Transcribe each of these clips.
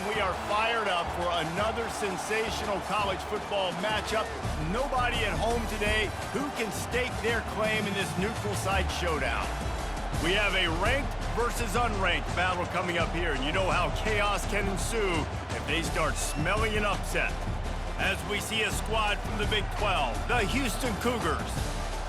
we are fired up for another sensational college football matchup. Nobody at home today who can stake their claim in this neutral site showdown. We have a ranked versus unranked battle coming up here, and you know how chaos can ensue if they start smelling an upset. As we see a squad from the Big 12, the Houston Cougars,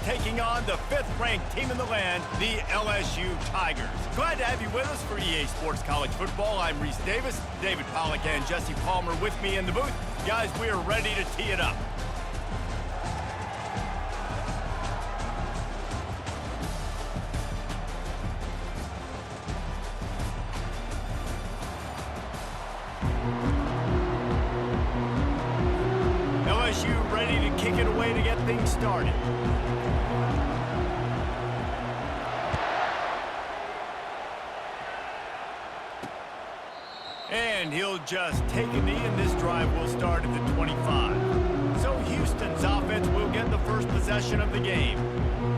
taking on the 5th-ranked team in the land, the LSU Tigers. Glad to have you with us for EA Sports College Football. I'm Reese Davis, David Pollack and Jesse Palmer with me in the booth. Guys, we are ready to tee it up. LSU ready to kick it away to get things started. And he'll just take a knee, and this drive will start at the 25. So Houston's offense will get the first possession of the game.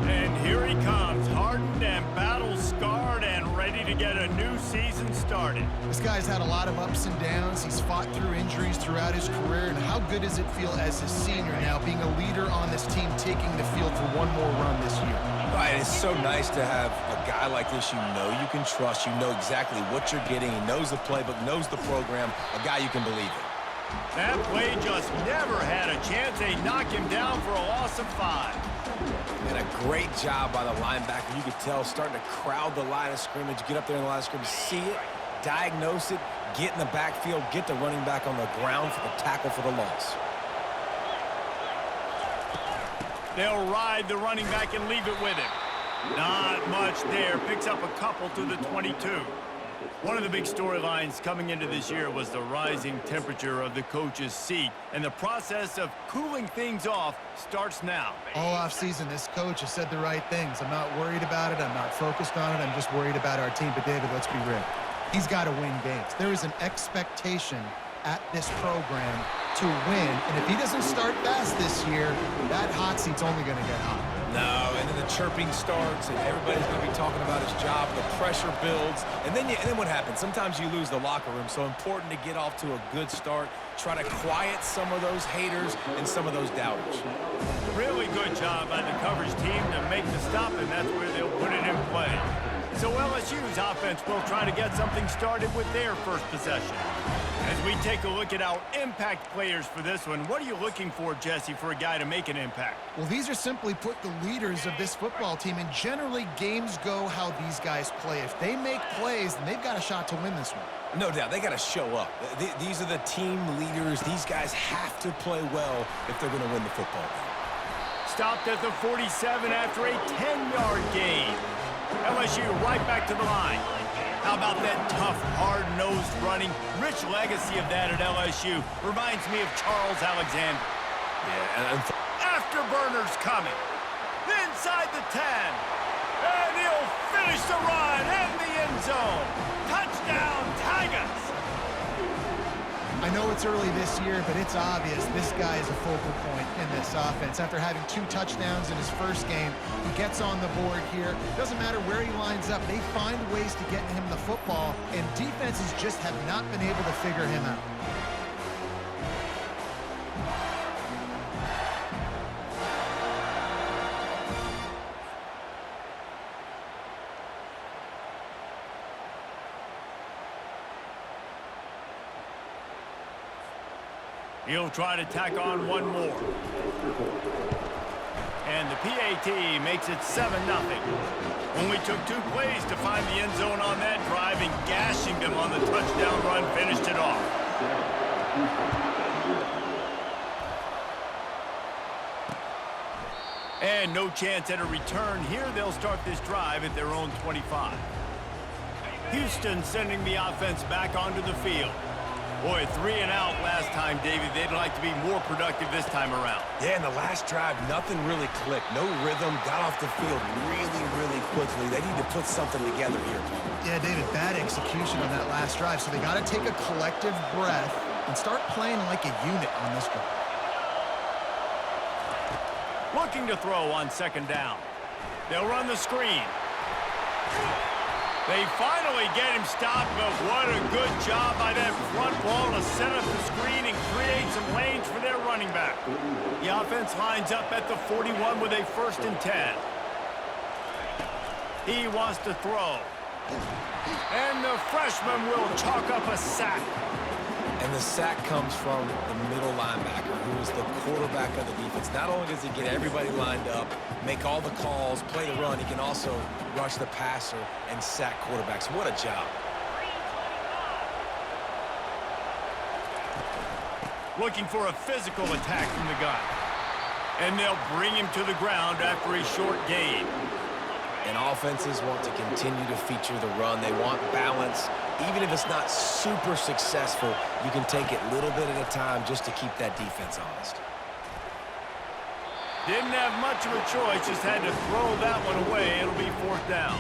And here he comes, hardened and battle-scarred and ready to get a new season started. This guy's had a lot of ups and downs. He's fought through injuries throughout his career. And how good does it feel as a senior now, being a leader on this team, taking the field for one more run this year? Right, it's so nice to have a guy like this you know you can trust. You know exactly what you're getting. He knows the playbook, knows the program, a guy you can believe in. That play just never had a chance. They knock him down for a loss of 5. And a great job by the linebacker. You could tell starting to crowd the line of scrimmage, get up there in the line of scrimmage, see it, diagnose it, get in the backfield, get the running back on the ground for the tackle for the loss. They'll ride the running back and leave it with him. Not much there. Picks up a couple to the 22. One of the big storylines coming into this year was the rising temperature of the coach's seat, and the process of cooling things off starts now. All offseason, this coach has said the right things. I'm not worried about it. I'm not focused on it. I'm just worried about our team. But, David, let's be real. He's got to win games. There is an expectation at this program to win, and if he doesn't start fast this year, that hot seat's only going to get hot. No, and then the chirping starts, and everybody's going to be talking about his job. The pressure builds, and then what happens? Sometimes you lose the locker room, so important to get off to a good start. Try to quiet some of those haters and some of those doubters. Really good job by the coverage team to make the stop, and that's where they'll put it in play. So LSU's offense will try to get something started with their first possession. As we take a look at our impact players for this one, what are you looking for, Jesse, for a guy to make an impact? Well, these are simply put the leaders of this football team, and generally games go how these guys play. If they make plays, then they've got a shot to win this one. No doubt, they got to show up. These are the team leaders. These guys have to play well if they're going to win the football game. Stopped at the 47 after a 10-yard gain. LSU right back to the line. How about that tough, hard-nosed running? Rich legacy of that at LSU. Reminds me of Charles Alexander. Yeah, and Afterburners coming. Inside the 10. And he'll finish the run and the end zone. Touchdown, Tigers! I know it's early this year, but it's obvious this guy is a focal point in this offense. After having 2 touchdowns in his first game, he gets on the board here. Doesn't matter where he lines up. They find ways to get him the football, and defenses just have not been able to figure him out. He'll try to tack on one more. And the PAT makes it 7-0. Only took 2 plays to find the end zone on that drive, and gashing them on the touchdown run finished it off. And no chance at a return here. They'll start this drive at their own 25. Houston sending the offense back onto the field. Boy, 3 and out last time, David. They'd like to be more productive this time around. Yeah, in the last drive, nothing really clicked. No rhythm, got off the field really quickly. They need to put something together here. Yeah, David, bad execution on that last drive, so they got to take a collective breath and start playing like a unit on this drive. Looking to throw on 2nd down. They'll run the screen. They finally get him stopped, but what a good job by that front block to set up the screen and create some lanes for their running back. The offense lines up at the 41 with a 1st and 10. He wants to throw. And the freshman will chalk up a sack. And the sack comes from the middle linebacker, who is the quarterback of the defense. Not only does he get everybody lined up, make all the calls, play the run, he can also rush the passer and sack quarterbacks. What a job. Looking for a physical attack from the gun. And they'll bring him to the ground after a short gain. And offenses want to continue to feature the run. They want balance. Even if it's not super successful, you can take it little bit at a time just to keep that defense honest. Didn't have much of a choice, just had to throw that one away. It'll be 4th down.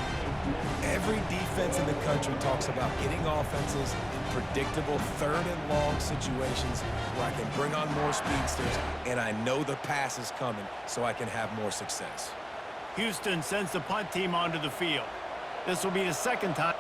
Every defense in the country talks about getting offenses in predictable 3rd and long situations where I can bring on more speedsters and I know the pass is coming so I can have more success. Houston sends the punt team onto the field. This will be the 2nd time.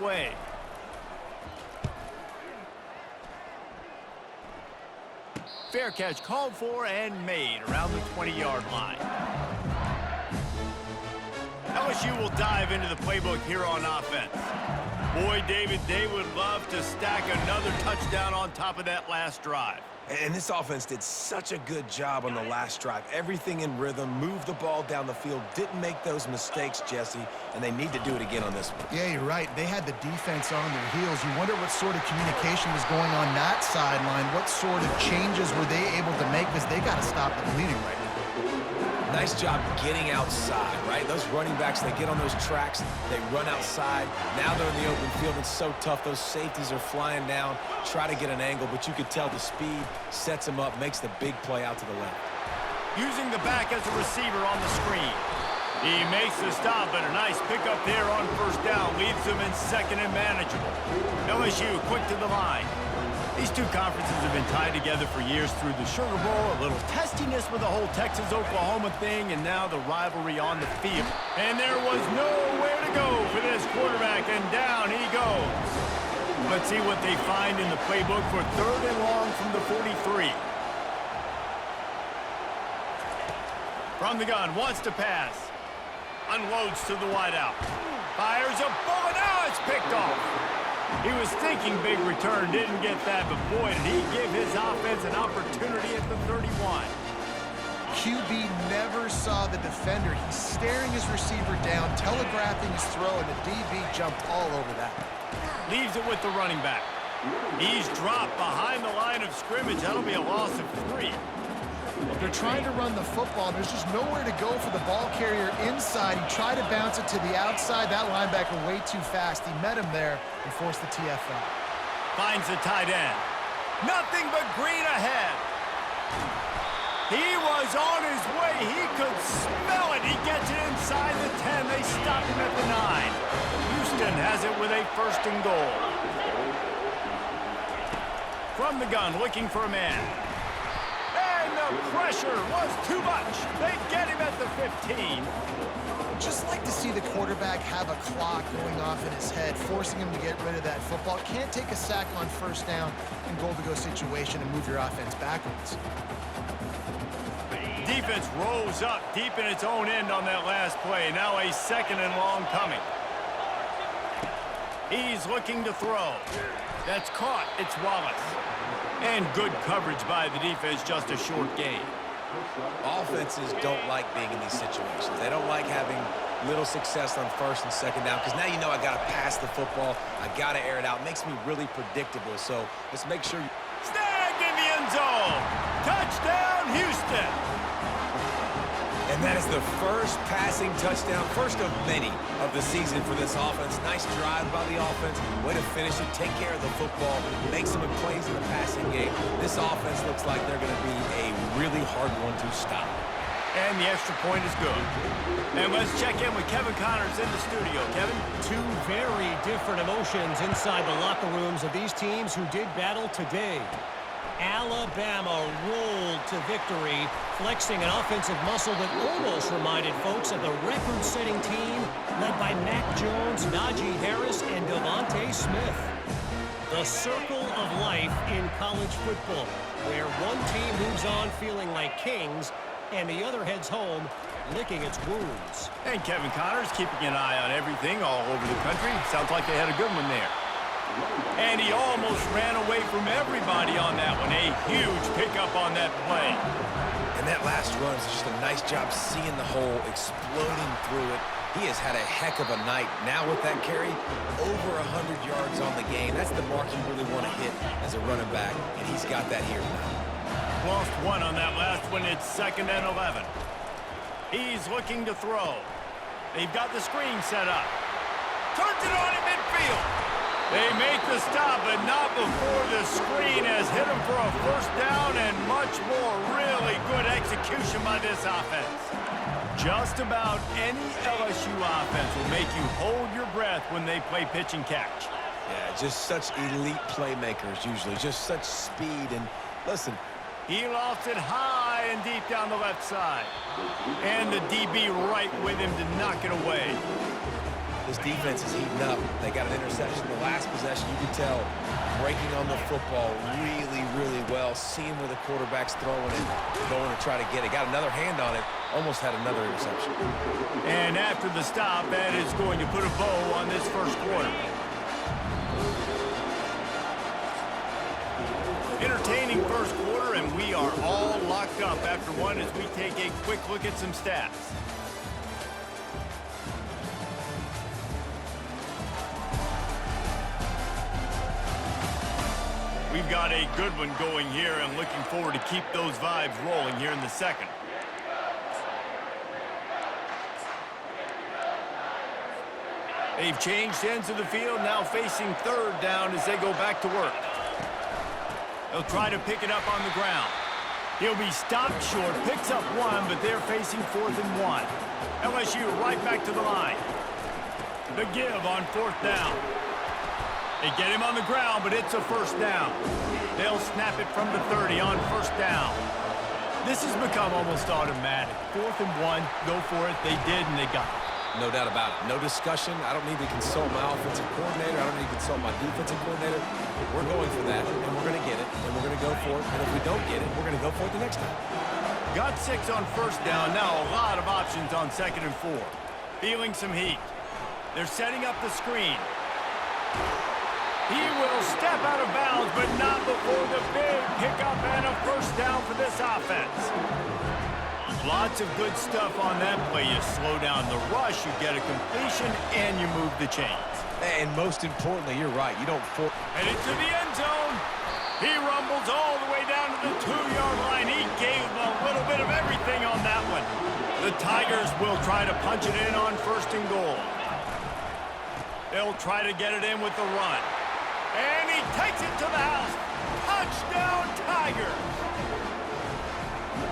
Away. Fair catch called for and made around the 20-yard line. LSU will dive into the playbook here on offense. Boy, David, they would love to stack another touchdown on top of that last drive. And this offense did such a good job on the last drive. Everything in rhythm, moved the ball down the field, didn't make those mistakes, Jesse, and they need to do it again on this one. Yeah, you're right. They had the defense on their heels. You wonder what sort of communication was going on that sideline. What sort of changes were they able to make, because they got to stop the bleeding right now. Nice job getting outside, right? Those running backs, they get on those tracks, they run outside. Now they're in the open field. It's so tough. Those safeties are flying down, try to get an angle, but you could tell the speed sets them up, makes the big play out to the left. Using the back as a receiver on the screen. He makes the stop, but a nice pickup there on 1st down. Leaves them in 2nd and manageable. LSU quick to the line. These two conferences have been tied together for years through the Sugar Bowl, a little testiness with the whole Texas-Oklahoma thing, and now the rivalry on the field. And there was nowhere to go for this quarterback, and down he goes. Let's see what they find in the playbook for 3rd and long from the 43. From the gun, wants to pass. Unloads to the wideout. Fires a bullet. Now it's picked off. He was thinking big return, didn't get that, but boy, did he give his offense an opportunity at the 31. QB never saw the defender. He's staring his receiver down, telegraphing his throw, and the DB jumped all over that. Leaves it with the running back. He's dropped behind the line of scrimmage. That'll be a loss of 3. They're trying to run the football. There's just nowhere to go for the ball carrier inside. He tried to bounce it to the outside. That linebacker way too fast. He met him there and forced the TFL. Finds the tight end. Nothing but green ahead. He was on his way. He could smell it. He gets it inside the 10. They stop him at the 9. Houston has it with a 1st and goal. From the gun, looking for a man. The pressure was too much. They get him at the 15. Just like to see the quarterback have a clock going off in his head, forcing him to get rid of that football. Can't take a sack on 1st down in goal-to-go situation and move your offense backwards. defense rose up deep in its own end on that last play. Now a second and long coming. He's looking to throw. That's caught. It's Wallace. And good coverage by the defense, just a short gain. Offenses don't like being in these situations. They don't like having little success on first and second down because now you know I got to pass the football. I got to air it out. It makes me really predictable. So let's make sure you... Snagged in the end zone. Touchdown, Houston. And that is the first passing touchdown, first of many of the season for this offense. Nice drive by the offense. Way to finish it, take care of the football, make some plays in the passing game. This offense looks like they're going to be a really hard one to stop. And the extra point is good. And let's check in with Kevin Connors in the studio. Kevin? Two very different emotions inside the locker rooms of these teams who did battle today. Alabama rolled to victory, flexing an offensive muscle that almost reminded folks of the record-setting team led by Mac Jones, Najee Harris, and Devontae Smith. The circle of life in college football, where one team moves on feeling like kings and the other heads home licking its wounds. And Kevin Connors keeping an eye on everything all over the country. Sounds like they had a good one there. And he almost ran away from everybody on that one. A huge pickup on that play. And that last run is just a nice job seeing the hole, exploding through it. He has had a heck of a night. Now with that carry, over 100 yards on the game. That's the mark you really want to hit as a running back, and he's got that here tonight. Lost one on that last one. It's 2nd and 11. He's looking to throw. They've got the screen set up. Turns it on in midfield. They make the stop, but not before the screen has hit him for a first down and much more. Really good execution by this offense. Just about any LSU offense will make you hold your breath when they play pitch and catch. Yeah, just such elite playmakers usually, just such speed. And listen, he lost it high and deep down the left side. And the DB right with him to knock it away. This defense is heating up. They got an interception in the last possession. You can tell breaking on the football really, really well. Seeing where the quarterback's throwing it, going to try to get it. Got another hand on it. Almost had another interception. And after the stop, that is going to put a bow on this first quarter. Entertaining first quarter, and we are all locked up after one as we take a quick look at some stats. We've got a good one going here and looking forward to keep those vibes rolling here in the second. They've changed ends of the field, now facing 3rd down as they go back to work. They'll try to pick it up on the ground. He'll be stopped short, picks up one, but they're facing 4th and 1. LSU right back to the line. The give on 4th down. They get him on the ground, but it's a first down. They'll snap it from the 30 on 1st down. This has become almost automatic. 4th and 1, go for it. They did, and they got it. No doubt about it. No discussion. I don't need to consult my offensive coordinator. I don't need to consult my defensive coordinator. We're going for that, and we're going to get it, and we're going to go for it. And if we don't get it, we're going to go for it the next time. Got 6 on 1st down. Now a lot of options on 2nd and 4. Feeling some heat. They're setting up the screen. He will step out of bounds, but not before the big pickup and a first down for this offense. Lots of good stuff on that play. You slow down the rush, you get a completion, and you move the chains. And most importantly, you're right. You don't force. And into the end zone. He rumbles all the way down to the 2-yard line. He gave a little bit of everything on that one. The Tigers will try to punch it in on 1st and goal. They'll try to get it in with the run. And he takes it to the house. Touchdown, Tigers.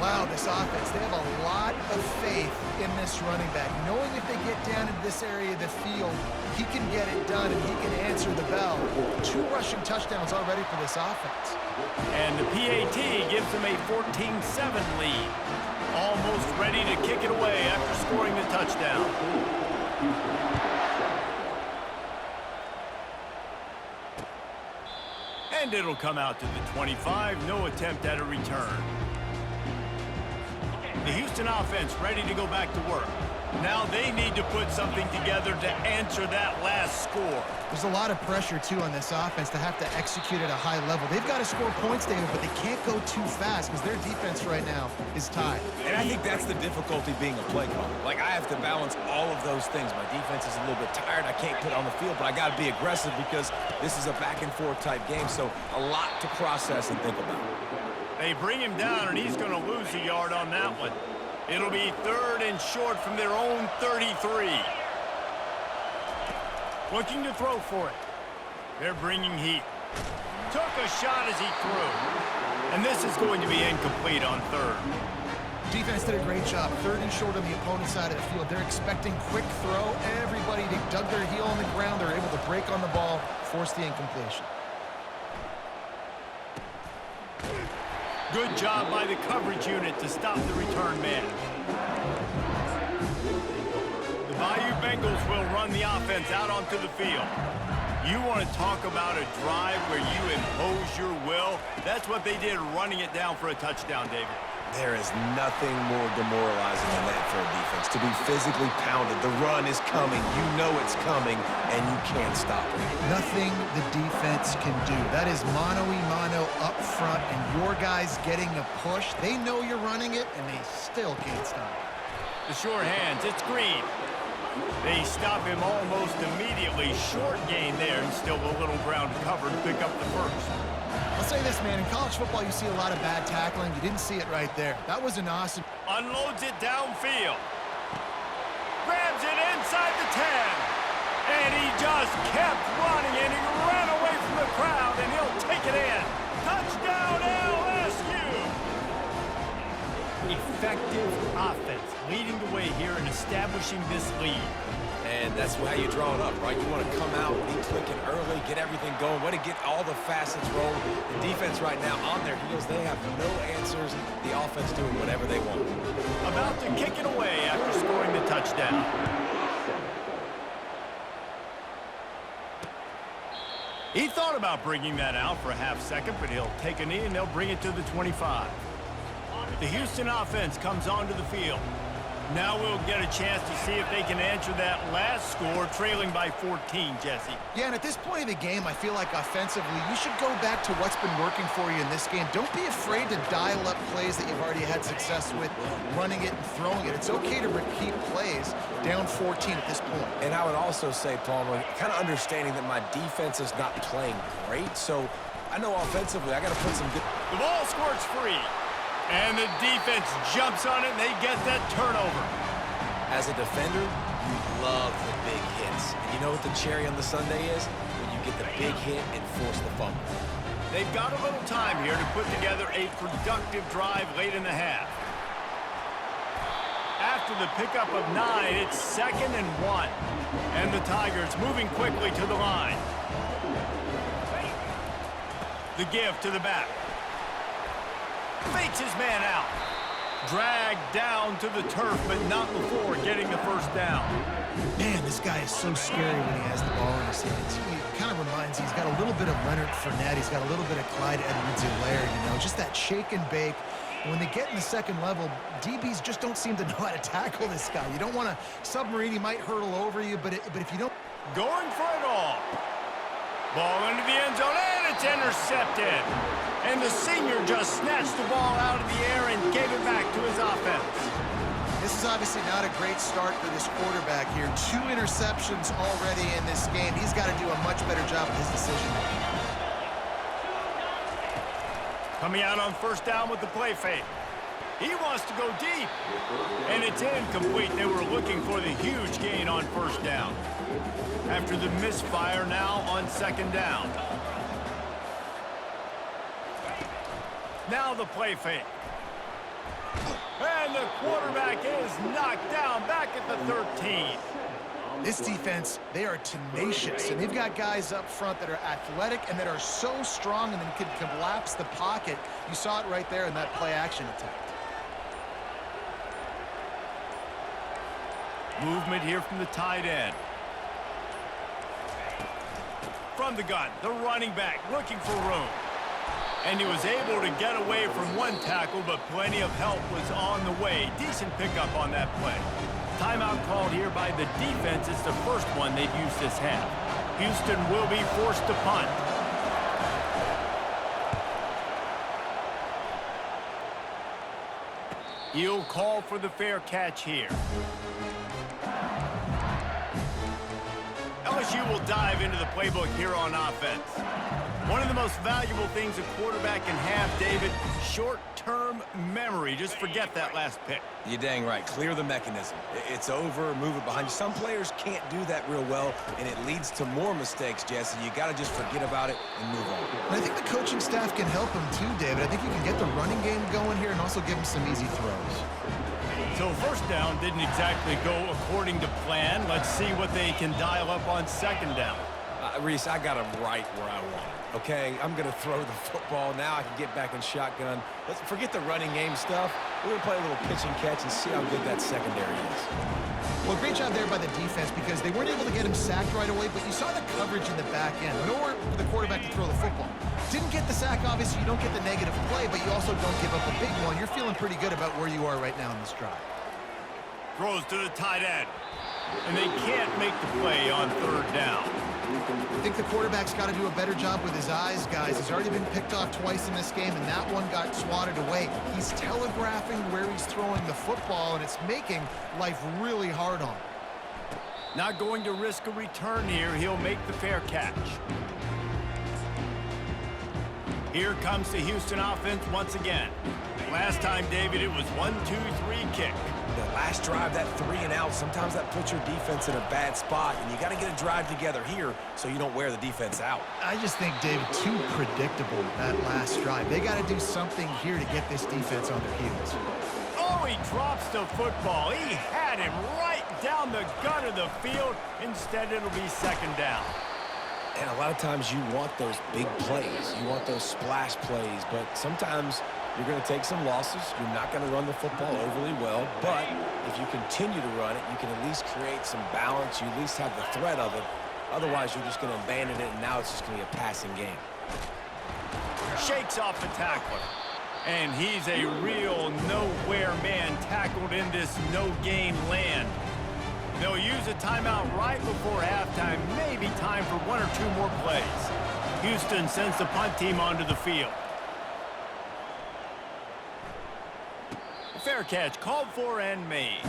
Wow, this offense, they have a lot of faith in this running back. Knowing if they get down into this area of the field, he can get it done and he can answer the bell. 2 rushing touchdowns already for this offense. And the PAT gives them a 14-7 lead. Almost ready to kick it away after scoring the touchdown. And it'll come out to the 25. No attempt at a return. The Houston offense ready to go back to work. Now they need to put something together to answer that last score. There's a lot of pressure, too, on this offense to have to execute at a high level. They've got to score points, David, but they can't go too fast because their defense right now is tied. And I think that's the difficulty being a play caller. Like, I have to balance all of those things. My defense is a little bit tired. I can't put on the field, but I got to be aggressive because this is a back-and-forth type game, so a lot to process and think about. They bring him down, and he's going to lose a yard on that one. It'll be 3rd and short from their own 33. Looking to throw for it. They're bringing heat. Took a shot as he threw. And this is going to be incomplete on 3rd. Defense did a great job. 3rd and short on the opponent's side of the field. They're expecting quick throw. Everybody, they dug their heel on the ground. They're able to break on the ball, force the incompletion. Good job by the coverage unit to stop the return man. The Bayou Bengals will run the offense out onto the field. You want to talk about a drive where you impose your will? That's what they did, running it down for a touchdown, David. There is nothing more demoralizing than that for a defense. To be physically pounded. The run is coming. You know it's coming, and you can't stop it. Nothing the defense can do. That is mano-a-mano up front, and your guys getting a push. They know you're running it, and they still can't stop it. The short hands, it's Green. They stop him almost immediately. Short gain there, and still a little ground to cover to pick up the first. I'll say this, man. In college football, you see a lot of bad tackling. You didn't see it right there. That was an awesome... Unloads it downfield. Grabs it inside the 10. And he just kept running, and he ran away from the crowd, and he'll take it in. Touchdown, LSU! Effective offense, leading the way here and establishing this lead. And that's how you draw it up, right? You want to come out, be clicking early, get everything going, want to get all the facets rolling. The defense right now on their heels, they have no answers. The offense doing whatever they want. About to kick it away after scoring the touchdown. He thought about bringing that out for a half second, but he'll take a knee and they'll bring it to the 25. The Houston offense comes onto the field. Now we'll get a chance to see if they can answer that last score, trailing by 14, Jesse. Yeah, and at this point of the game, I feel like offensively, you should go back to what's been working for you in this game. Don't be afraid to dial up plays that you've already had success with, running it and throwing it. It's okay to repeat plays down 14 at this point. And I would also say, Palmer, kind of understanding that my defense is not playing great, so I know offensively I got to put some good... The ball squirts free. And the defense jumps on it, and they get that turnover. As a defender, you love the big hits. And you know what the cherry on the sundae is? When you get the big hit and force the fumble. They've got a little time here to put together a productive drive late in the half. After the pickup of 9, it's 2nd and 1. And the Tigers moving quickly to the line. The give to the back. Fakes his man out. Dragged down to the turf, but not before getting the first down. Man, this guy is so scary when he has the ball in his hands. He kind of reminds me, he's got a little bit of Leonard Fournette. He's got a little bit of Clyde Edwards-Helaire, you know, just that shake and bake. And when they get in the second level, DBs just don't seem to know how to tackle this guy. You don't want to submarine. He might hurtle over you, but if you don't... Going for it all. Ball into the end zone, and it's intercepted. And the senior just snatched the ball out of the air and gave it back to his offense. This is obviously not a great start for this quarterback here. 2 interceptions already in this game. He's got to do a much better job with his decision-making. Coming out on first down with the play fake. He wants to go deep. And it's incomplete. They were looking for the huge gain on first down. After the misfire now on second down. Now the play fake. And the quarterback is knocked down back at the 13. This defense, they are tenacious, and they've got guys up front that are athletic and that are so strong and then can collapse the pocket. You saw it right there in that play-action attempt. Movement here from the tight end. From the gun, the running back looking for room. And he was able to get away from one tackle, but plenty of help was on the way. Decent pickup on that play. Timeout called here by the defense. It's the first one they've used this half. Houston will be forced to punt. He'll call for the fair catch here. LSU will dive into the playbook here on offense. One of the most valuable things a quarterback can have, David, short-term memory. Just forget that last pick. You're dang right. Clear the mechanism. It's over, move it behind you. Some players can't do that real well, and it leads to more mistakes, Jesse. You got to just forget about it and move on. And I think the coaching staff can help him too, David. I think you can get the running game going here and also give him some easy throws. So first down didn't exactly go according to plan. Let's see what they can dial up on second down. Reese, I got him right where I want it, okay? I'm going to throw the football. Now I can get back in shotgun. Let's forget the running game stuff. We're going to play a little pitch and catch and see how good that secondary is. Well, great job there by the defense because they weren't able to get him sacked right away, but you saw the coverage in the back end. Nowhere for the quarterback to throw the football. Didn't get the sack, obviously. You don't get the negative play, but you also don't give up a big one. You're feeling pretty good about where you are right now in this drive. Throws to the tight end. And they can't make the play on third down. I think the quarterback's got to do a better job with his eyes, guys. He's already been picked off twice in this game, and that one got swatted away. He's telegraphing where he's throwing the football, and it's making life really hard on him. Not going to risk a return here. He'll make the fair catch. Here comes the Houston offense once again. Last time, David, it was 1-2-3 kick. The last drive, that 3 and out, sometimes that puts your defense in a bad spot, and you got to get a drive together here so you don't wear the defense out. I just think, David, too predictable that last drive. They got to do something here to get this defense on their heels. Oh, he drops the football. He had him right down the gut of the field. Instead, it'll be second down. And a lot of times you want those big plays. You want those splash plays, but sometimes you're going to take some losses. You're not going to run the football overly well, but if you continue to run it, you can at least create some balance. You at least have the threat of it. Otherwise, you're just going to abandon it, and now it's just going to be a passing game. Shakes off the tackler. And he's a real nowhere man tackled in this no-gain land. They'll use a timeout right before halftime. Maybe time for one or two more plays. Houston sends the punt team onto the field. Fair catch called for and made.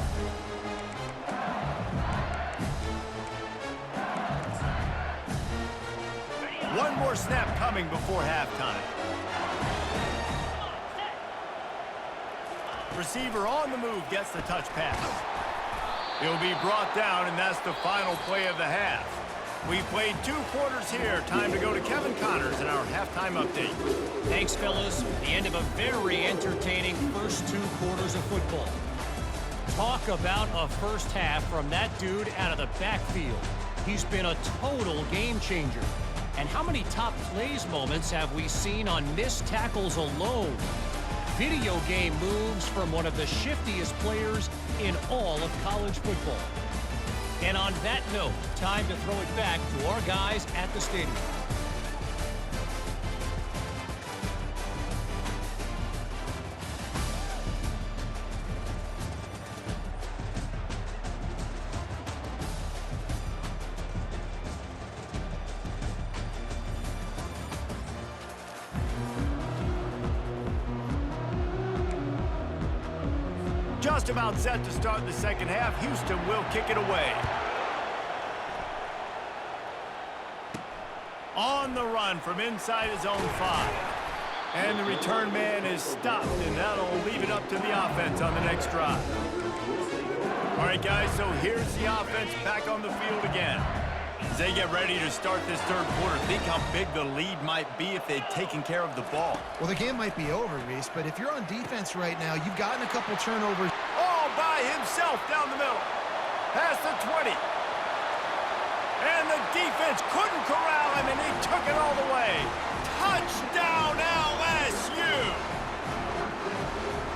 One more snap coming before halftime. Receiver on the move gets the touch pass. He'll be brought down, and that's the final play of the half. We've played 2 quarters here. Time to go to Kevin Connors in our halftime update. Thanks, fellas. The end of a very entertaining first 2 quarters of football. Talk about a first half from that dude out of the backfield. He's been a total game changer. And how many top plays moments have we seen on missed tackles alone? Video game moves from one of the shiftiest players in all of college football. And on that note, time to throw it back to our guys at the stadium. Just about set to start the second half. Houston will kick it away. On the run from inside his own 5. And the return man is stopped, and that'll leave it up to the offense on the next drive. All right, guys, so here's the offense back on the field again. As they get ready to start this third quarter, think how big the lead might be if they'd taken care of the ball. Well, the game might be over, Reese, but if you're on defense right now, you've gotten a couple turnovers. All by himself down the middle. Past the 20. And the defense couldn't corral him, and he took it all the way. Touchdown, LSU!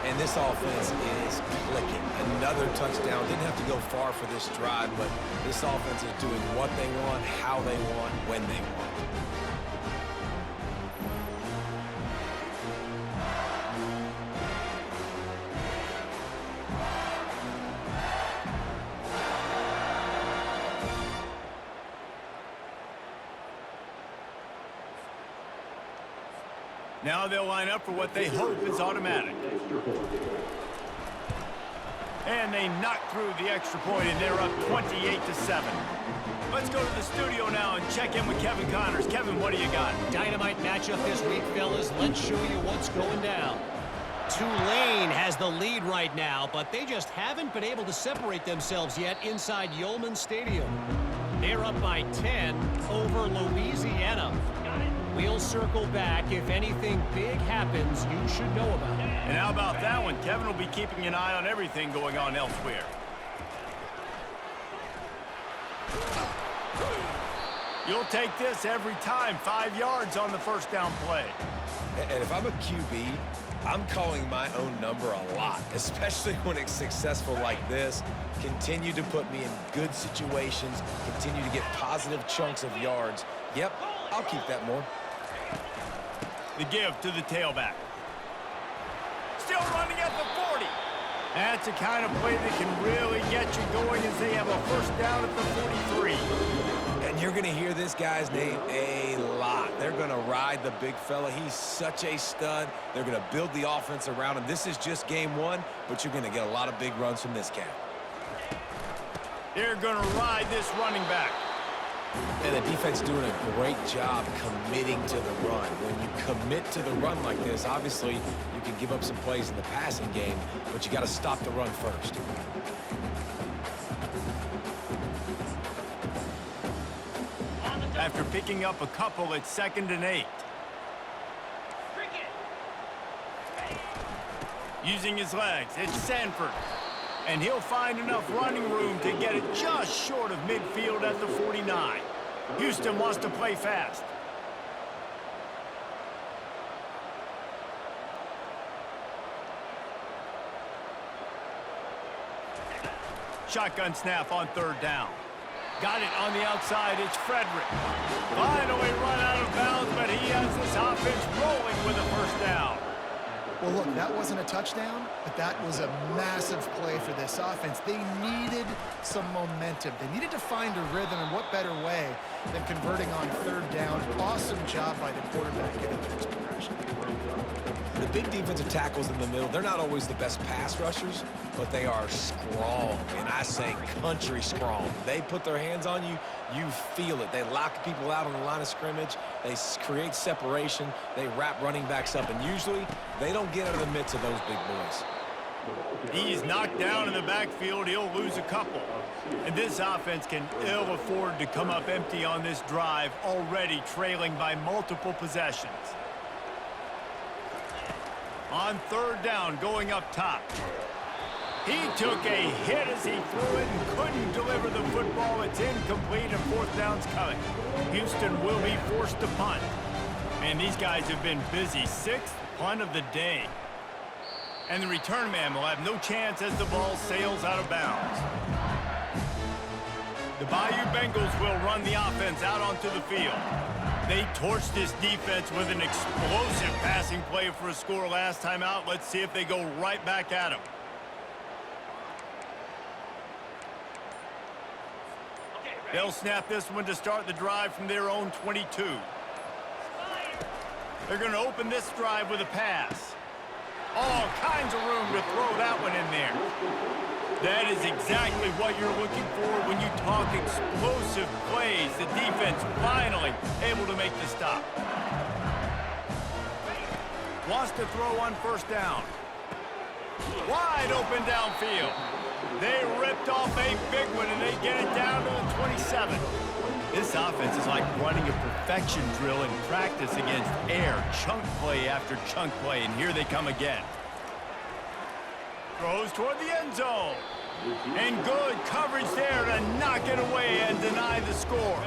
And this offense is clicking. Another touchdown. Didn't have to go far for this drive, but this offense is doing what they want, how they want, when they want. Now they'll line up for what they hope is automatic. And they knock through the extra point, and they're up 28-7. Let's go to the studio now and check in with Kevin Connors. Kevin, what do you got? Dynamite matchup this week, fellas. Let's show you what's going down. Tulane has the lead right now, but they just haven't been able to separate themselves yet inside Yulman Stadium. They're up by 10 over Louisiana. We'll circle back. If anything big happens, you should know about it. And how about that one? Kevin will be keeping an eye on everything going on elsewhere. You'll take this every time. 5 yards on the first down play. And if I'm a QB, I'm calling my own number a lot, especially when it's successful like this. Continue to put me in good situations, continue to get positive chunks of yards. Yep, I'll keep that more. The give to the tailback. Still running at the 40. That's the kind of play that can really get you going as they have a first down at the 43. And you're going to hear this guy's name a lot. They're going to ride the big fella. He's such a stud. They're going to build the offense around him. This is just game one, but you're going to get a lot of big runs from this cat. They're going to ride this running back. And the defense doing a great job committing to the run. When you commit to the run like this, obviously you can give up some plays in the passing game, but you got to stop the run first. After picking up a couple, it's 2nd and 8. Using his legs, it's Sanford. And he'll find enough running room to get it just short of midfield at the 49. Houston wants to play fast. Shotgun snap on 3rd down. Got it on the outside. It's Frederick. Finally run out of bounds, but he has this offense rolling with a first down. Well, look, that wasn't a touchdown, but that was a massive play for this offense. They needed some momentum. They needed to find a rhythm, and what better way than converting on 3rd down. Awesome job by the quarterback getting through his progression. The big defensive tackles in the middle, they're not always the best pass rushers, but they are strong, and I say country strong. They put their hands on you, you feel it. They lock people out on the line of scrimmage. They create separation. They wrap running backs up, and usually they don't get out of the midst of those big boys. He's knocked down in the backfield. He'll lose a couple. And this offense can ill afford to come up empty on this drive, already trailing by multiple possessions. On 3rd down, going up top. He took a hit as he threw it and couldn't deliver the football. It's incomplete, and 4th down's coming. Houston will be forced to punt. Man, these guys have been busy. 6th punt of the day. And the return man will have no chance as the ball sails out of bounds. The Bayou Bengals will run the offense out onto the field. They torched this defense with an explosive passing play for a score last time out. Let's see if they go right back at him. They'll snap this one to start the drive from their own 22. They're going to open this drive with a pass. All kinds of room to throw that one in there. That is exactly what you're looking for when you talk explosive plays. The defense finally able to make the stop. Wants to throw on 1st down. Wide open downfield. They ripped off a big one, and they get it down to the 27. This offense is like running a perfection drill in practice against air. Chunk play after chunk play, and here they come again. Throws toward the end zone. And good coverage there to knock it away and deny the score.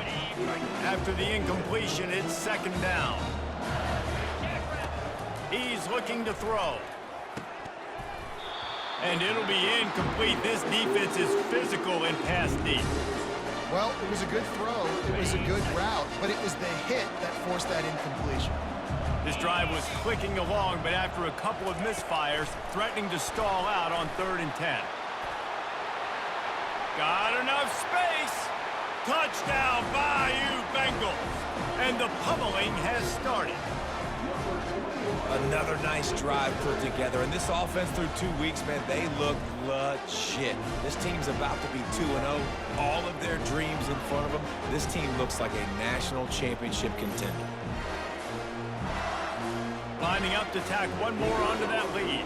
After the incompletion, it's 2nd down. He's looking to throw. And it'll be incomplete. This defense is physical and pass deep. Well, it was a good throw. It was a good route, but it was the hit that forced that incompletion. This drive was clicking along, but after a couple of misfires, threatening to stall out on 3rd and 10. Got enough space. Touchdown, Bayou Bengals. And the pummeling has started. Another nice drive put together. And this offense through 2 weeks, man, they look legit. This team's about to be 2-0. All of their dreams in front of them. This team looks like a national championship contender. Lining up to tack one more onto that lead.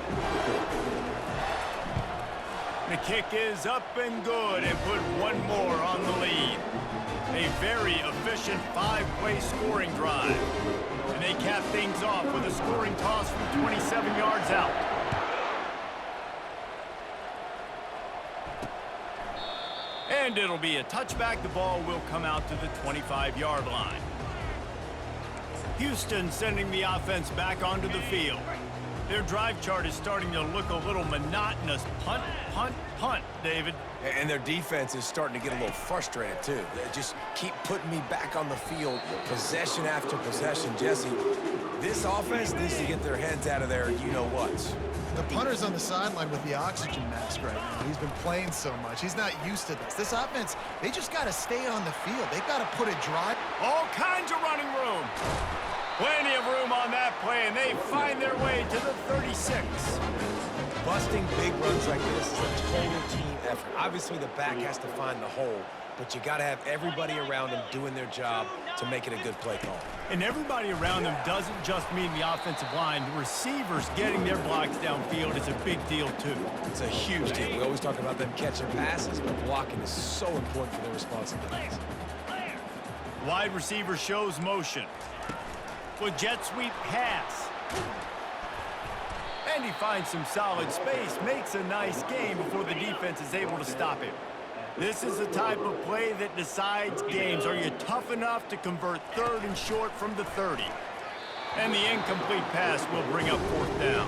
The kick is up and good and put one more on the lead. A very efficient 5-play scoring drive. And they cap things off with a scoring toss from 27 yards out. And it'll be a touchback. The ball will come out to the 25-yard line. Houston sending the offense back onto the field. Their drive chart is starting to look a little monotonous. Punt, punt, punt, David. And their defense is starting to get a little frustrated, too. They just keep putting me back on the field, possession after possession. Jesse, this offense needs to get their heads out of their you-know-whats. The punter's on the sideline with the oxygen mask right now. He's been playing so much. He's not used to this. This offense, they just got to stay on the field. They've got to put a drive. All kinds of running room. Plenty of room on that play, and they find their way to the 36. Busting big runs like this is a total team effort. Obviously, the back has to find the hole, but you got to have everybody around them doing their job to make it a good play call. And everybody around them doesn't just mean the offensive line. The receivers getting their blocks downfield is a big deal, too. It's a huge deal. We always talk about them catching passes, but blocking is so important for their responsibilities. Wide receiver shows motion. With jet sweep pass. And he finds some solid space, makes a nice game before the defense is able to stop him. This is the type of play that decides games. Are you tough enough to convert 3rd and short from the 30? And the incomplete pass will bring up 4th down.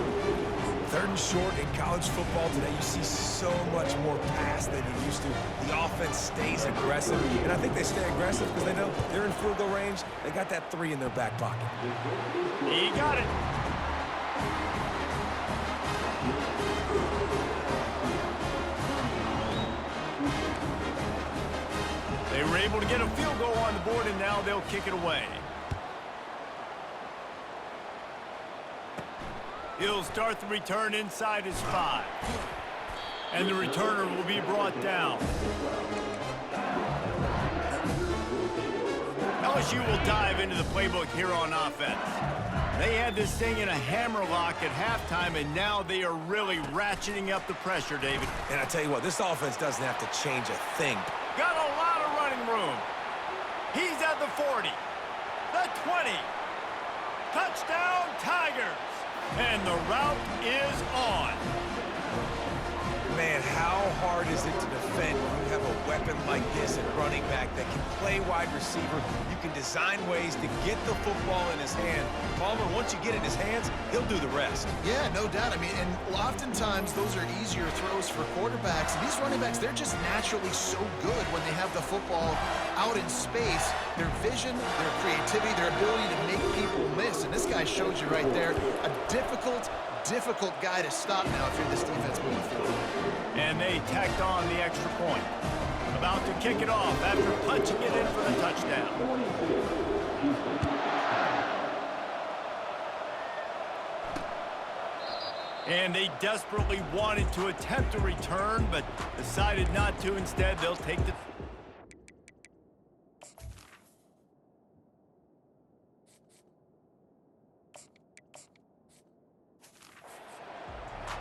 3rd and short in college football today, you see so much more pass than you used to. The offense stays aggressive, and I think they stay aggressive because they know they're in field goal range. They got that 3 in their back pocket. He got it. They were able to get a field goal on the board, and now they'll kick it away. He'll start the return inside his 5. And the returner will be brought down. LSU will dive into the playbook here on offense. They had this thing in a hammerlock at halftime, and now they are really ratcheting up the pressure, David. And I tell you what, this offense doesn't have to change a thing. Got a lot of running room. He's at the 40, the 20. Touchdown, Tigers. And the route is on. Man, how hard is it to defend when you have a weapon like this at running back that can play wide receiver? You can design ways to get the football in his hand. Palmer, once you get it in his hands, he'll do the rest. Yeah, no doubt. I mean, and oftentimes those are easier throws for quarterbacks. And these running backs, they're just naturally so good when they have the football out in space. Their vision, their creativity, their ability to make people miss. And this guy shows you right there a difficult guy to stop now if you're this defense moving forward. And they tacked on the extra point. About to kick it off after punching it in for the touchdown. And they desperately wanted to attempt a return, but decided not to. Instead, they'll take the...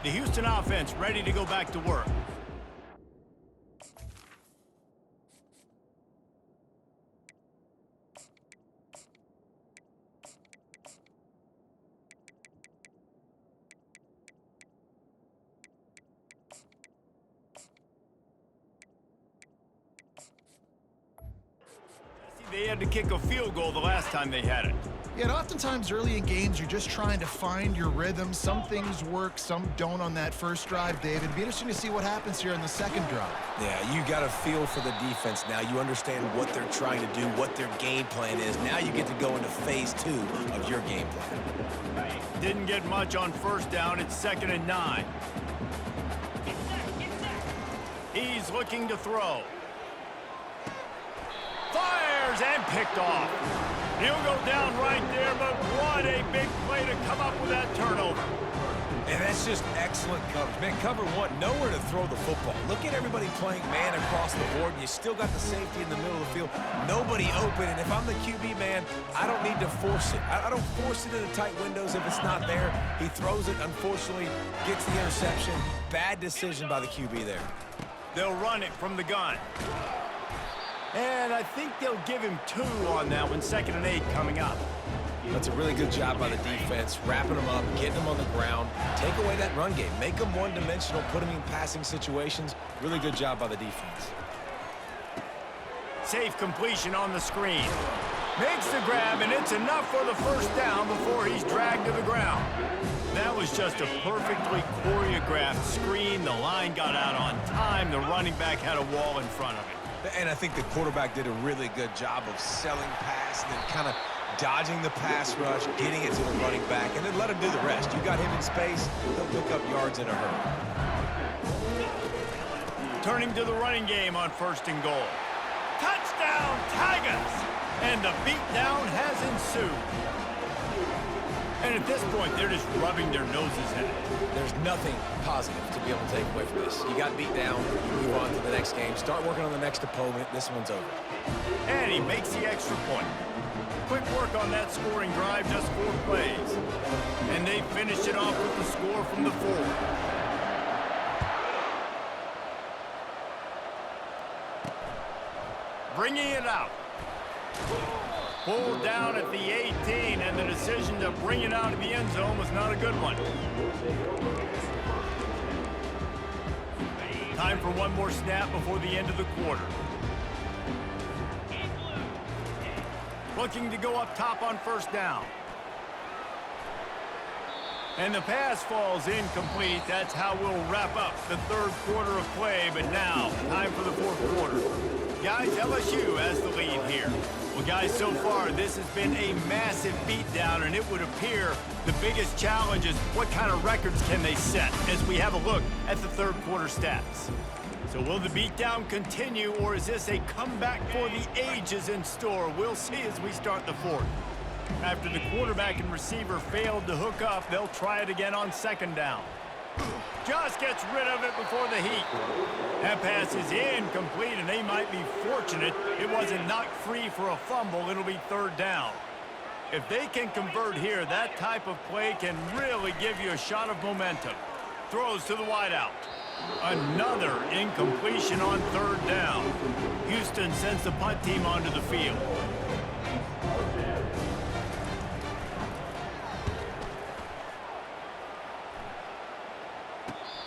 The Houston offense ready to go back to work. They had to kick a field goal the last time they had it. Yeah, and oftentimes early in games, you're just trying to find your rhythm. Some things work, some don't on that first drive, David. It'd be interesting to see what happens here in the second drive. Yeah, you got a feel for the defense now. You understand what they're trying to do, what their game plan is. Now you get to go into phase 2 of your game plan. Didn't get much on first down. It's 2nd and 9. He's looking to throw. Fires and picked off. He'll go down right there, but what a big play to come up with that turnover. And that's just excellent coverage. Man, cover one, nowhere to throw the football. Look at everybody playing man across the board, and you still got the safety in the middle of the field. Nobody open, and if I'm the QB, man, I don't need to force it. I don't force it into tight windows if it's not there. He throws it, unfortunately, gets the interception. Bad decision by the QB there. They'll run it from the gun. And I think they'll give him 2 on that one, 2nd and 8 coming up. That's a really good job by the defense, wrapping them up, getting them on the ground. Take away that run game. Make them one-dimensional, put them in passing situations. Really good job by the defense. Safe completion on the screen. Makes the grab, and it's enough for the first down before he's dragged to the ground. That was just a perfectly choreographed screen. The line got out on time. The running back had a wall in front of him. And I think the quarterback did a really good job of selling pass and then kind of dodging the pass rush, getting it to the running back, and then let him do the rest. You got him in space, he'll pick up yards in a hurry. Turning to the running game on 1st and goal. Touchdown, Tigers! And the beatdown has ensued. And at this point, they're just rubbing their noses in it. There's nothing positive to be able to take away from this. You got beat down, you move on to the next game, start working on the next opponent. This one's over. And he makes the extra point. Quick work on that scoring drive, just 4 plays. And they finish it off with the score from the 4. Bringing it out. Pulled down at the 18, and the decision to bring it out of the end zone was not a good one. Time for one more snap before the end of the quarter. Looking to go up top on 1st down. And the pass falls incomplete. That's how we'll wrap up the 3rd quarter of play. But now, time for the 4th quarter. Guys, LSU has the lead here. Well, guys, so far, this has been a massive beatdown, and it would appear the biggest challenge is what kind of records can they set as we have a look at the 3rd quarter stats. So will the beatdown continue, or is this a comeback for the ages in store? We'll see as we start the 4th. After the quarterback and receiver failed to hook up, they'll try it again on 2nd down. Just gets rid of it before the heat. That pass is incomplete, and they might be fortunate it wasn't knocked free for a fumble. It'll be 3rd down. If they can convert here, that type of play can really give you a shot of momentum. Throws to the wideout. Another incompletion on 3rd down. Houston sends the punt team onto the field.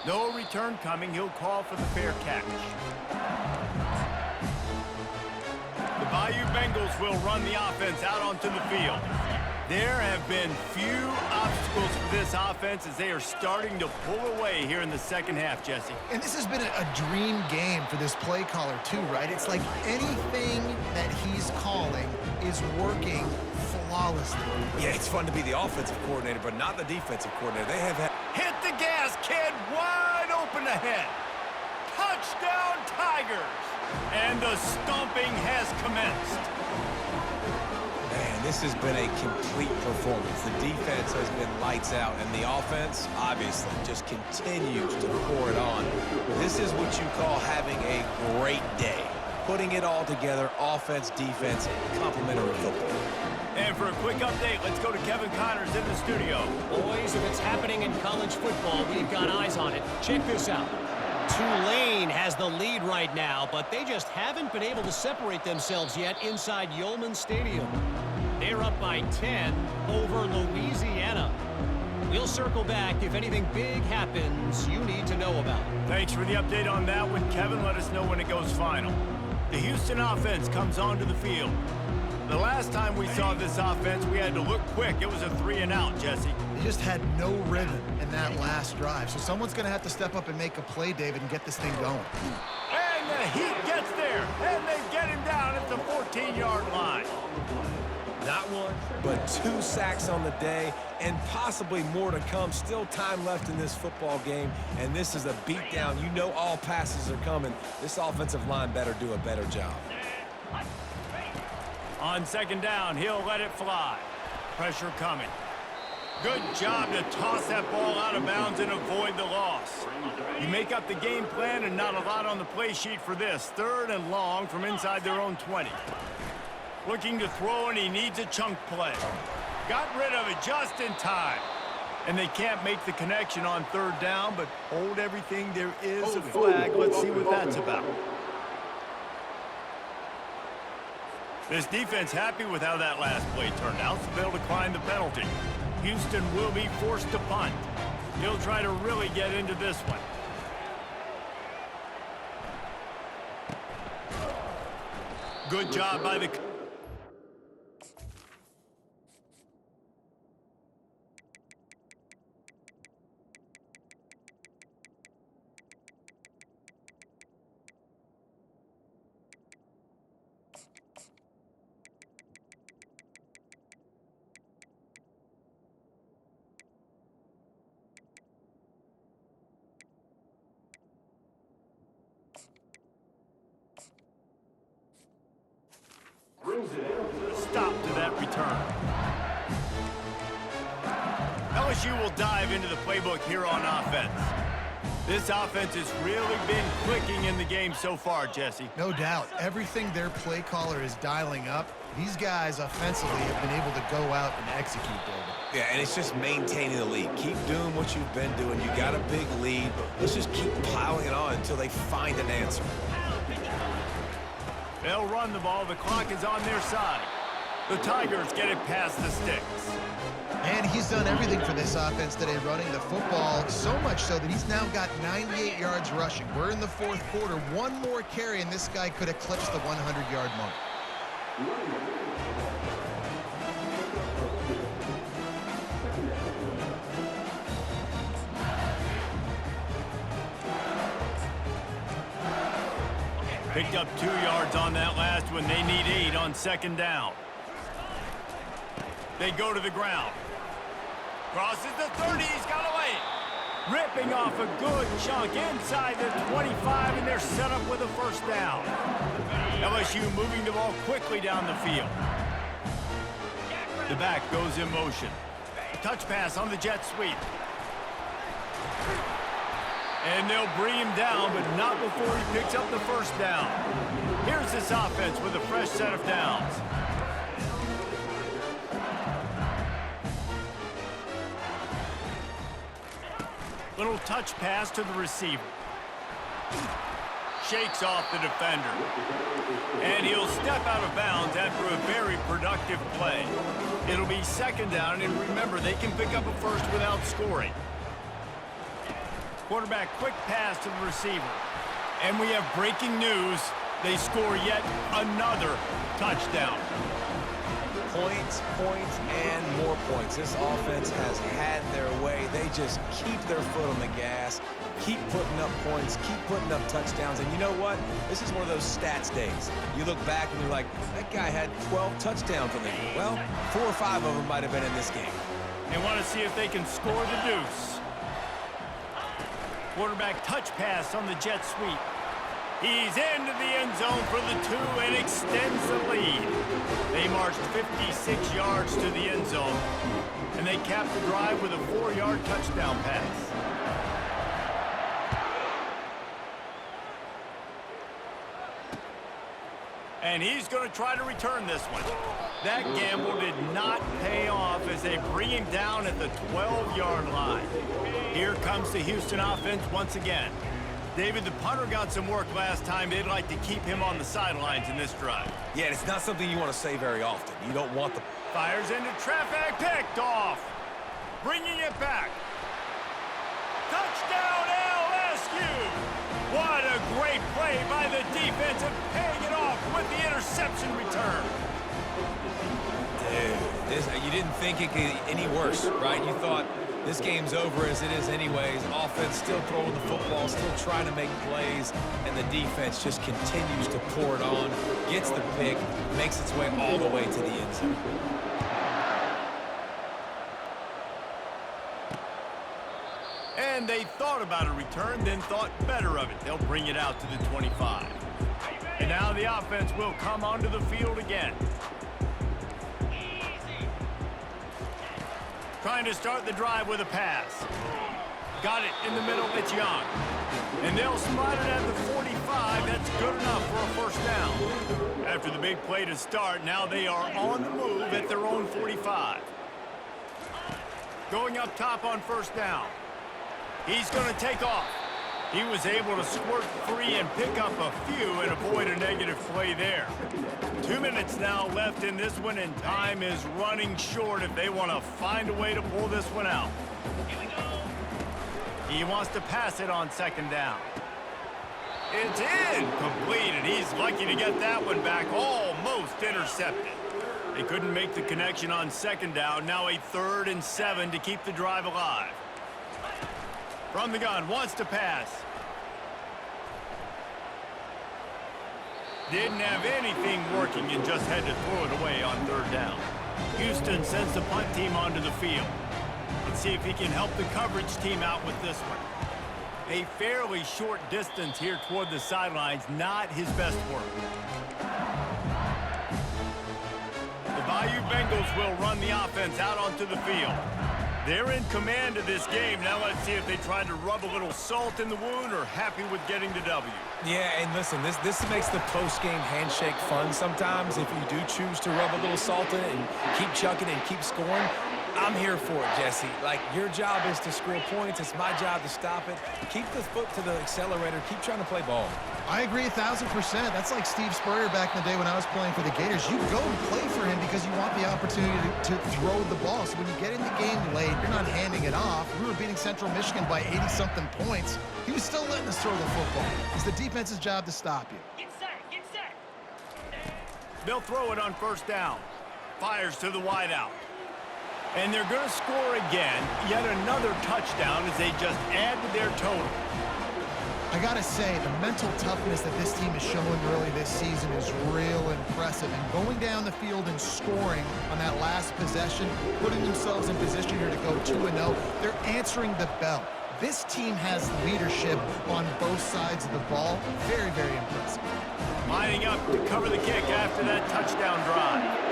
No return coming. He'll call for the fair catch. The Bayou Bengals will run the offense out onto the field. There have been few obstacles for this offense as they are starting to pull away here in the 2nd half, Jesse. And this has been a dream game for this play caller too, right? It's like anything that he's calling is working flawlessly. Yeah, it's fun to be the offensive coordinator, but not the defensive coordinator. They have had... Hit the gas, kid. Wide open ahead. Touchdown, Tigers. And the stomping has commenced. Man, this has been a complete performance. The defense has been lights out, and the offense, obviously, just continues to pour it on. This is what you call having a great day. Putting it all together, offense, defense, complementary football. And for a quick update, let's go to Kevin Connors in the studio. Boys, if it's happening in college football, we've got eyes on it. Check this out. Tulane has the lead right now, but they just haven't been able to separate themselves yet inside Yulman Stadium. They're up by 10 over Louisiana. We'll circle back if anything big happens you need to know about. Thanks for the update on that one, Kevin. Let us know when it goes final. The Houston offense comes onto the field. The last time we saw this offense, we had to look quick. It was a 3-and-out, Jesse. They just had no rhythm in that last drive. So someone's going to have to step up and make a play, David, and get this thing going. And the Heat gets there, and they get him down at the 14-yard line. Not one, but 2 sacks on the day, and possibly more to come. Still time left in this football game, and this is a beatdown. You know all passes are coming. This offensive line better do a better job. On second down, he'll let it fly. Pressure coming. Good job to toss that ball out of bounds and avoid the loss. You make up the game plan and not a lot on the play sheet for this. 3rd and long from inside their own 20. Looking to throw, and he needs a chunk play. Got rid of it just in time. And they can't make the connection on 3rd down, but hold everything. There is a flag. Let's see what that's about. This defense happy with how that last play turned out, so they'll decline the penalty. Houston will be forced to punt. He'll try to really get into this one. Good job by the... Stop to that return. LSU will dive into the playbook here on offense. This offense has really been clicking in the game so far, Jesse. No doubt. Everything their play caller is dialing up, these guys offensively have been able to go out and execute, David. Yeah, and it's just maintaining the lead. Keep doing what you've been doing. You got a big lead. Let's just keep piling it on until they find an answer. They'll run the ball. The clock is on their side. The Tigers get it past the sticks. And he's done everything for this offense today, running the football, so much so that he's now got 98 yards rushing. We're in the 4th quarter. One more carry, and this guy could eclipse the 100-yard mark. Picked up 2 yards on that last one. They need 8 on second down. They go to the ground. Crosses the 30. He's got away. Ripping off a good chunk inside the 25, and they're set up with a first down. LSU moving the ball quickly down the field. The back goes in motion. Touch pass on the jet sweep. And they'll bring him down, but not before he picks up the first down. Here's this offense with a fresh set of downs. Little touch pass to the receiver. Shakes off the defender. And he'll step out of bounds after a very productive play. It'll be second down, and remember, they can pick up a first without scoring. Quarterback quick pass to the receiver. And we have breaking news. They score yet another touchdown. Points, points, and more points. This offense has had their way. They just keep their foot on the gas, keep putting up points, keep putting up touchdowns. And you know what? This is one of those stats days. You look back and you're like, that guy had 12 touchdowns on the game. Well, 4 or 5 of them might have been in this game. They want to see if they can score the deuce. Quarterback touch pass on the jet sweep. He's into the end zone for the 2 and extends the lead. They marched 56 yards to the end zone, and they capped the drive with a 4-yard touchdown pass. And he's going to try to return this one. That gamble did not pay off as they bring him down at the 12-yard line. Here comes the Houston offense once again. David, the punter got some work last time. They'd like to keep him on the sidelines in this drive. Yeah, it's not something you want to say very often. You don't want the... Fires into traffic, picked off. Bringing it back. Touchdown, LSU! What a great play by the defense and paying it off with the interception return. Dude, you didn't think it could get any worse, right? You thought this game's over as it is anyways. Offense still throwing the football, still trying to make plays, and the defense just continues to pour it on, gets the pick, makes its way all the way to the end zone. And they thought about a return, then thought better of it. They'll bring it out to the 25. And now the offense will come onto the field again. Trying to start the drive with a pass. Got it in the middle. It's Young. And they'll spot it at the 45. That's good enough for a first down. After the big play to start, now they are on the move at their own 45. Going up top on first down. He's going to take off. He was able to squirt free and pick up a few and avoid a negative play there. 2 minutes now left in this one, and time is running short if they want to find a way to pull this one out. He wants to pass it on second down. It's incomplete, and he's lucky to get that one back, almost intercepted. They couldn't make the connection on second down. Now a 3rd and 7 to keep the drive alive. From the gun, wants to pass. Didn't have anything working and just had to throw it away on 3rd down. Houston sends the punt team onto the field. Let's see if he can help the coverage team out with this one. A fairly short distance here toward the sidelines, not his best work. The Bayou Bengals will run the offense out onto the field. They're in command of this game. Now let's see if they try to rub a little salt in the wound or happy with getting the W. Yeah, and listen, this makes the post-game handshake fun sometimes if you do choose to rub a little salt in it and keep chucking and keep scoring. I'm here for it, Jesse. Like, your job is to score points. It's my job to stop it. Keep the foot to the accelerator. Keep trying to play ball. I agree 1,000%. That's like Steve Spurrier back in the day when I was playing for the Gators. You go and play for him because you want the opportunity to throw the ball. So when you get in the game late, you're not handing it off. We were beating Central Michigan by 80-something points. He was still letting us throw the football. It's the defense's job to stop you. Get set, get set. They'll throw it on first down. Fires to the wideout. And they're going to score again. Yet another touchdown as they just add to their total. I gotta say, the mental toughness that this team is showing early this season is real impressive. And going down the field and scoring on that last possession, putting themselves in position here to go 2-0, they're answering the bell. This team has leadership on both sides of the ball. Very, very impressive. Lining up to cover the kick after that touchdown drive.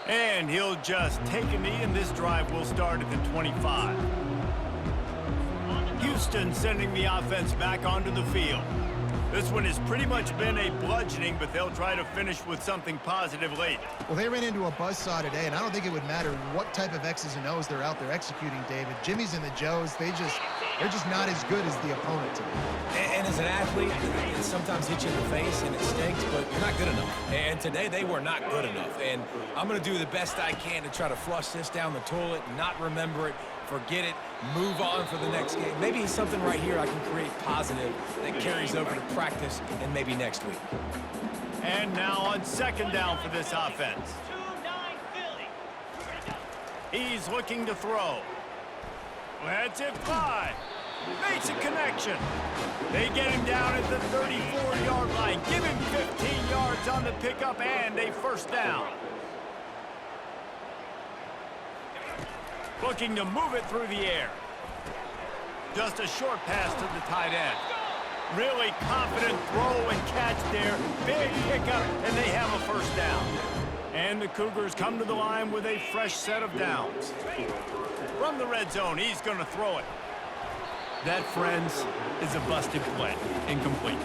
And he'll just take a knee, and this drive will start at the 25. Houston sending the offense back onto the field. This one has pretty much been a bludgeoning, but they'll try to finish with something positive late. Well, they ran into a buzzsaw today, and I don't think it would matter what type of X's and O's they're out there executing, David. Jimmy's and the Joes, they're just not as good as the opponent today. And as an athlete, it sometimes hits you in the face and it stinks, but you're not good enough. And today they were not good enough. And I'm going to do the best I can to try to flush this down the toilet, not remember it, forget it, move on for the next game. Maybe something right here I can create positive that carries over to practice and maybe next week. And now on second down for this offense. 2-9 Philly. He's looking to throw. Lets it fly. Makes a connection. They get him down at the 34-yard line. Give him 15 yards on the pickup and a first down. Looking to move it through the air. Just a short pass to the tight end. Really confident throw and catch there. Big pickup, and they have a first down. And the Cougars come to the line with a fresh set of downs. From the red zone, he's going to throw it. That, friends, is a busted play. Incomplete.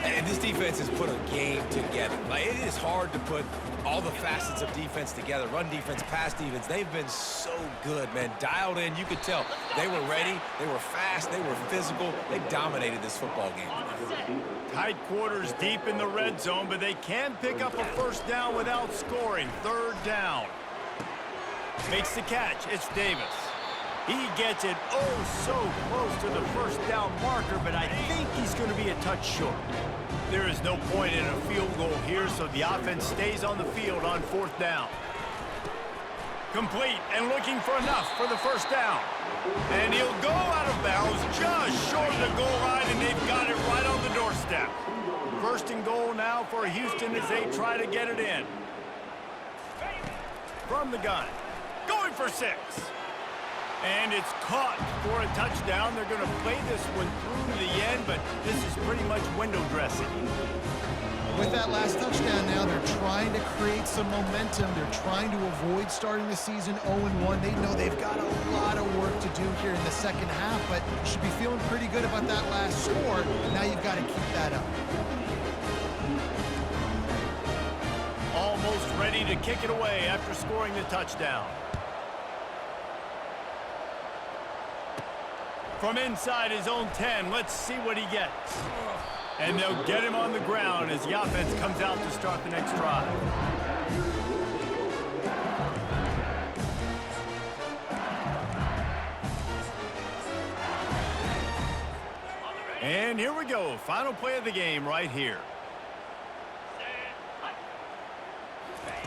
And this defense has put a game together. Like, it is hard to put all the facets of defense together. Run defense, pass defense. They've been so good, man. Dialed in. You could tell they were ready. They were fast. They were physical. They dominated this football game. Tight quarters deep in the red zone, but they can pick up a first down without scoring. Third down. Makes the catch. It's Davis. He gets it so close to the first down marker, but I think he's going to be a touch short. There is no point in a field goal here, so the offense stays on the field on fourth down. Complete and looking for enough for the first down. And he'll go out of bounds just short of the goal line, and they've got it right on the doorstep. First and goal now for Houston as they try to get it in. From the gun. Going for 6. And it's caught for a touchdown. They're going to play this one through to the end, but this is pretty much window dressing. With that last touchdown now, they're trying to create some momentum. They're trying to avoid starting the season 0-1. They know they've got a lot of work to do here in the second half, but you should be feeling pretty good about that last score. Now you've got to keep that up. Almost ready to kick it away after scoring the touchdown. From inside his own 10, let's see what he gets. And they'll get him on the ground as the offense comes out to start the next drive. And here we go, final play of the game right here.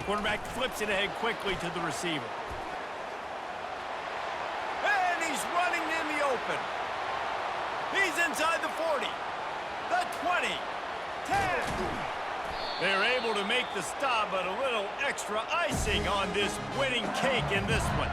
Quarterback flips it ahead quickly to the receiver. And he's running in the open. He's inside the 40, the 20, 10. They're able to make the stop, but a little extra icing on this winning cake in this one.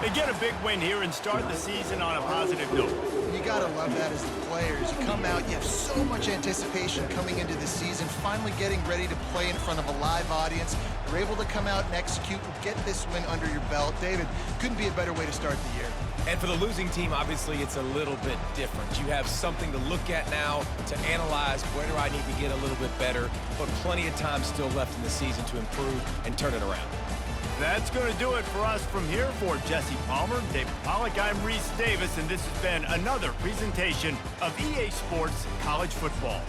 They get a big win here and start the season on a positive note. You gotta love that as the players. You come out, you have so much anticipation coming into the season, finally getting ready to play in front of a live audience. You're able to come out and execute and get this win under your belt. David, couldn't be a better way to start the year. And for the losing team, obviously, it's a little bit different. You have something to look at now, to analyze where do I need to get a little bit better, but plenty of time still left in the season to improve and turn it around. That's going to do it for us from here. For Jesse Palmer, David Pollack, I'm Reese Davis, and this has been another presentation of EA Sports College Football.